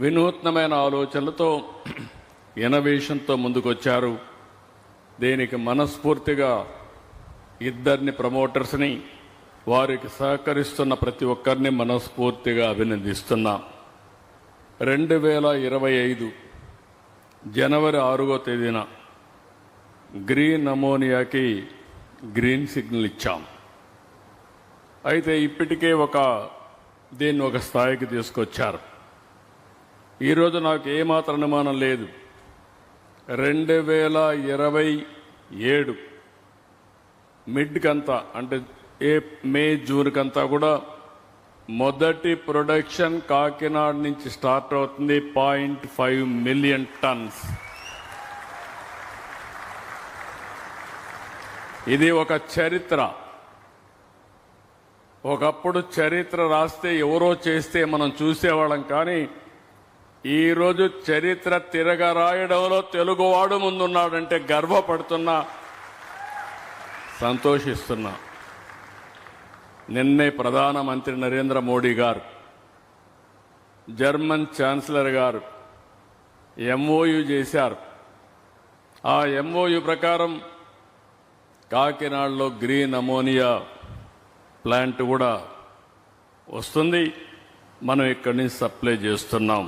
వినూత్నమైన ఆలోచనలతో ఇన్నోవేషన్తో ముందుకొచ్చారు. దీనికి మనస్ఫూర్తిగా ఇద్దరిని ప్రమోటర్స్ని, వారికి సహకరిస్తున్న ప్రతి ఒక్కరిని మనస్ఫూర్తిగా అభినందిస్తున్నాం. 2025 జనవరి 6వ తేదీన గ్రీన్ అమోనియాకి గ్రీన్ సిగ్నల్ ఇచ్చాం. అయితే ఇప్పటికే దీన్ని ఒక స్థాయికి తీసుకొచ్చారు. ఈరోజు నాకు ఏమాత్రం అనుమానం లేదు, 2027 మిడ్కంతా అంటే మే జూన్ కంతా కూడా మొదటి ప్రొడక్షన్ కాకినాడ నుంచి స్టార్ట్ అవుతుంది. 0.5 మిలియన్ టన్స్. ఇది ఒక చరిత్ర. ఒకప్పుడు చరిత్ర రాస్తే ఎవరో చేస్తే మనం చూసేవాళ్ళం, కానీ ఈరోజు చరిత్ర తిరగరాయడంలో తెలుగువాడు ముందున్నాడంటే గర్వపడుతున్నా, సంతోషిస్తున్నా. నిన్నే ప్రధానమంత్రి నరేంద్ర మోడీ గారు, జర్మన్ ఛాన్సలర్ గారు ఎంఓయు చేశారు. ఆ ఎంఓయు ప్రకారం కాకినాడలో గ్రీన్ అమోనియా ప్లాంట్ కూడా వస్తుంది. మనం ఇక్కడి నుంచి సప్లై చేస్తున్నాం.